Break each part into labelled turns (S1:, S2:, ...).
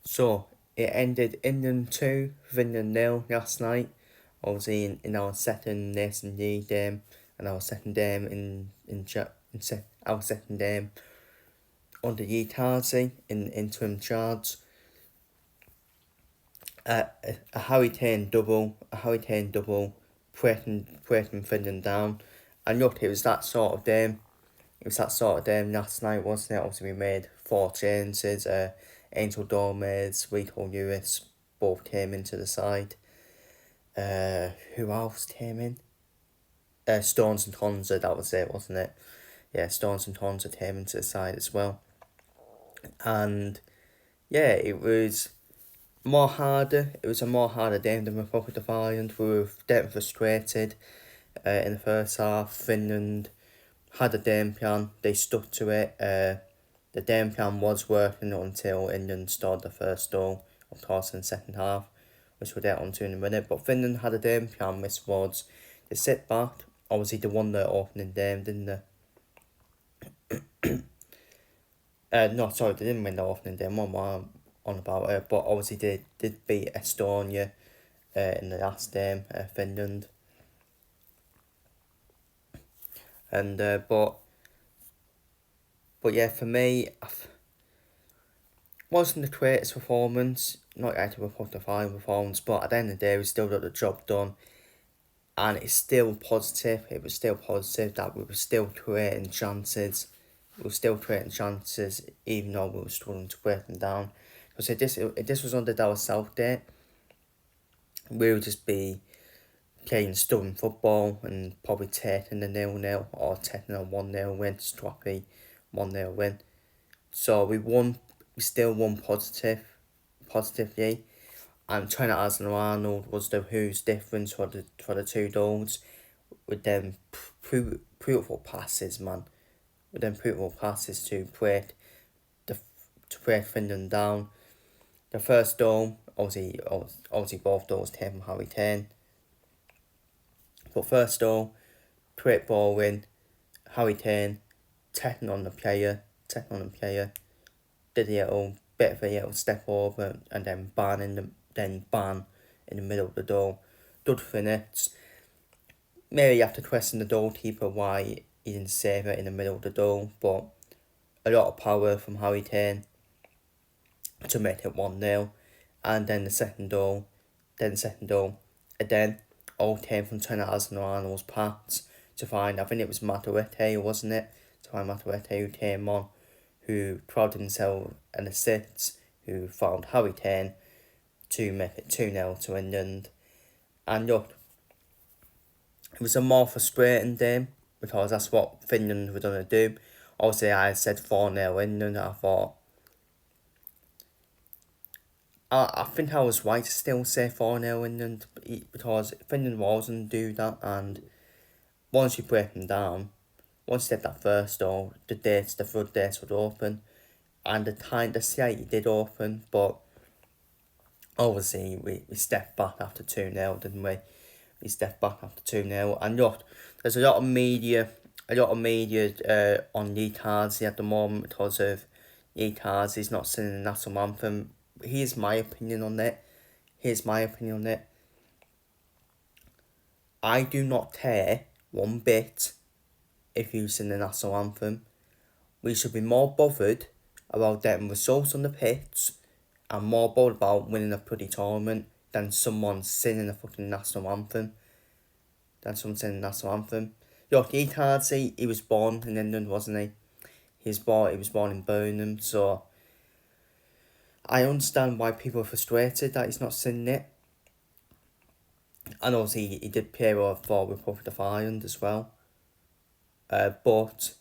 S1: So it ended England 2, Finland 0 last night. Obviously in our second Nation League game and our second game our second game under Yitazi in interim charge. A Harry Kane double, breaking Finland down. And look, it was that sort of game. It was that sort of game last night, wasn't it? Obviously, we made 4 changes. Angel Gomez, Rico Lewis both came into the side. Who else came in? Stones and Tonza, that was it, wasn't it? Yeah, Stones and Tonza came into the side as well. And yeah, it was more harder. It was a more harder game than Republic of Ireland. We were getting frustrated in the first half. Finland had a game plan. They stuck to it. The game plan was working until England scored the first goal, of course, in the second half, which we'll get onto in a minute. But Finland had a game plan, which was they sit back. Obviously, they won the opening game, didn't they? No, sorry, they didn't win the opening game. What am I on about it? But obviously, they did beat Estonia in the last game, Finland. And but yeah, for me, wasn't the greatest performance, not actually a fine performance, but at the end of the day, we still got the job done, and it's still positive. It was still positive that we were still creating chances. We were still creating chances, even though we were struggling to break them down. Because if this was under our South Day, we would just be playing stubborn football and probably taking the 0-0 or taking a 1-0 win, stroppy 1-0 win. So we won. We still won positively. And Trent Arnold was the who's difference for the 2 goals with them beautiful passes, man. With them beautiful passes to break Finland down. The first goal, obviously both goals came from Harry Kane. But first goal, quick ball win, Harry Kane, taking on the player, did a little bit of a little step over and then ban in the middle of the goal. Good finish. Maybe you have to question the goalkeeper why he didn't save it in the middle of the goal, but a lot of power from Harry Kane to make it 1-0. And then the second goal, again, all came from Trent Arnold's pass to find, I think it was Matarete, wasn't it? To find Matarete who came on, who crowded himself an assist, who found Harry Kane to make it 2-0 to England. And look, it was a more frustrating game because that's what Finland were going to do. Obviously, I said 4-0 England. I thought, I think I was right to still say 4-0 England because Finland wasn't do that. And once you break them down, once you did that first goal, the floodgates would open. And the slate did open, but obviously we stepped back after 2-0, didn't we? We stepped back after 2-0. And look, there's a lot of media on Lee Tardsey at the moment because of Lee Tardsey's not singing the national anthem. Here's my opinion on it. I do not care one bit if you sing the national anthem. We should be more bothered about getting results on the pitch and more bothered about winning a bloody tournament than someone singing the fucking national anthem. Look, Lee Tardsey, he was born in England, wasn't he? He was born in Birmingham, so I understand why people are frustrated that he's not singing it. And obviously he did play for Republic of Ireland as well. But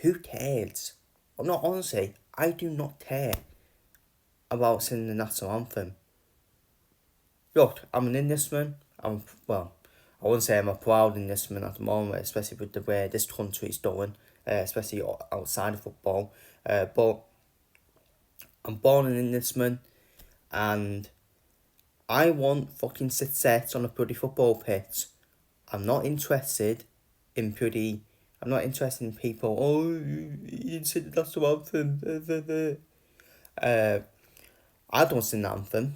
S1: who cares? No, honestly, I do not care about singing the national anthem. Look, I'm an Englishman. I wouldn't say I'm a proud Englishman at the moment, especially with the way this country is going, especially outside of football. But I'm born an Englishman, and I want fucking success on a bloody football pitch. I'm not interested in bloody. I'm not interested in people. Oh, you didn't say the national anthem. I don't sing the anthem.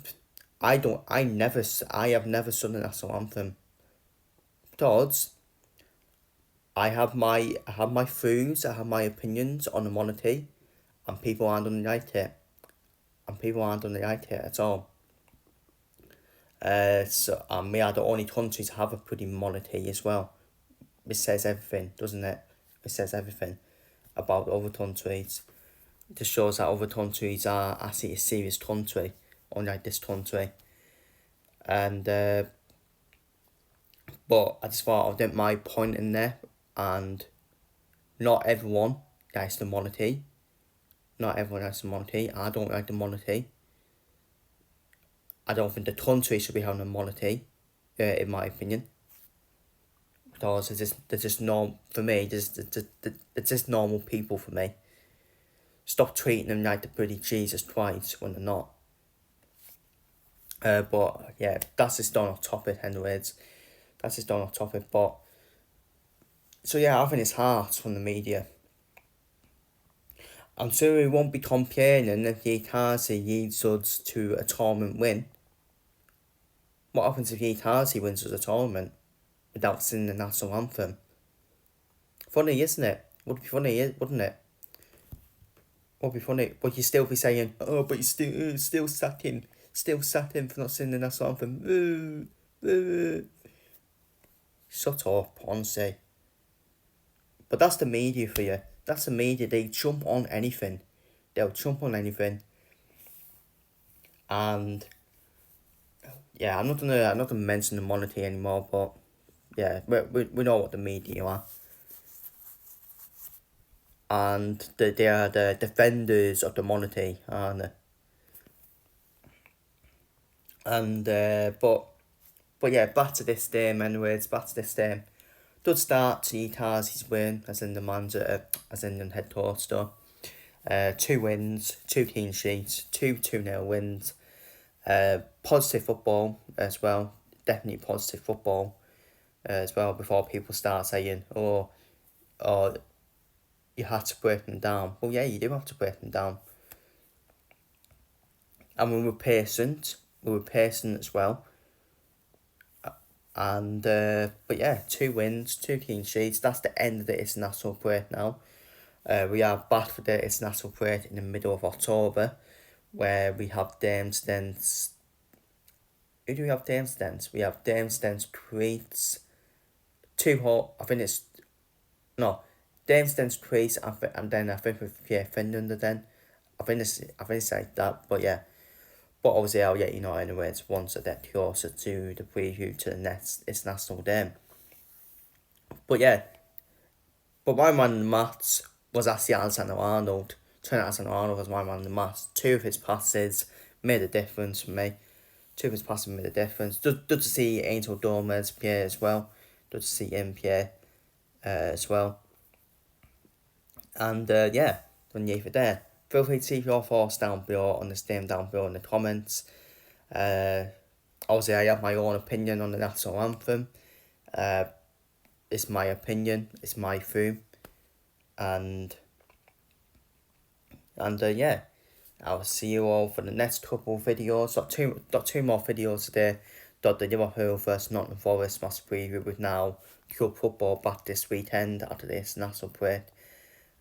S1: I have never sung the national anthem. Because I have my views, I have my opinions on the monarchy, and people aren't gonna like it. And people aren't gonna like it at all. And we are the only country to have a pretty monarchy as well. It says everything, doesn't it? It says everything about other countries. It just shows that other countries are actually a serious country, unlike this country. And but I just thought I'd get my point in there, and not everyone likes the monarchy. Not everyone likes the monarchy. I don't like the monarchy. I don't think the country should be having a monarchy, in my opinion. Because they're just normal for me. They're just normal people for me. Stop treating them like the bloody Jesus Christ when they're not. But yeah, that's just done off topic anyways. That's just done off topic, but so yeah, I think it's harsh from the media. I'm sure we won't be complaining if Yekazi leads us to a tournament win. What happens if Yekazi wins us a tournament without singing the national anthem? Funny, isn't it? Would be funny, wouldn't it? Would be funny. Would you still be saying, oh, but you still sack him for not singing the national anthem? Shut up, honestly. But that's the media for you. That's the media. They jump on anything. They'll jump on anything. And yeah, I'm not gonna mention the monarchy anymore. But yeah, we know what the media are. And they are the defenders of the monarchy, aren't they? And but yeah, back to this game. Anyways, back to this game. Good start to Itazi's win, as in the manager, as in the head coach though. 2 wins, 2 clean sheets, 2-0 wins. Positive football as well. Definitely positive football as well, before people start saying, oh, you had to break them down. Well, yeah, you do have to break them down. And we were patient. We were patient as well. And but yeah, 2 wins, 2 clean sheets. That's the end of the international break now. We are back for the international break in the middle of October, where we have Damstens. Who do we have Damstens? We have Damstens, Crete, I think it's Damstens, Crete, and then I think with Finland then. I think it's like that, but yeah. But obviously I'll let you know anyways once I get closer to the preview to the next international game. But yeah. But my man in the match was actually Alexander-Arnold. Trent Alexander-Arnold was my man in the match. 2 of his passes made a difference for me. 2 of his passes made a difference. Good to see Angel Gomez play as well. Good to see him play as well. And yeah, when you're there, feel free to leave your thoughts down below on this game down below in the comments. Obviously I have my own opinion on the national anthem. It's my opinion, it's my view. And yeah, I'll see you all for the next couple of videos. Got two more videos today. Got the Liverpool versus Nottingham Forest match preview with now club football back this weekend after this national break.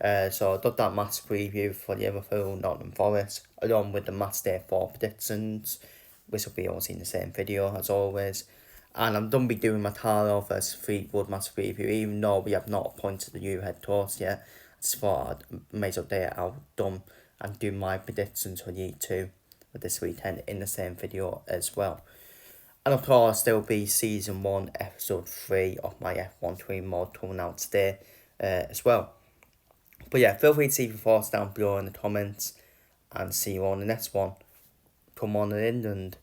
S1: So I did that match preview for Liverpool Nottingham Forest along with the match day 4 predictions, which will be also in the same video as always. And I'm done be doing my Taro versus Fleetwood match preview, even though we have not appointed the new head coach yet. I just thought I'd make up there out done and do my predictions for League 2 for this weekend in the same video as well. And of course there will be season 1 episode 3 of my F1 Twin mod coming out today as well. But yeah, feel free to leave your thoughts down below in the comments, and see you on the next one. Come on in, and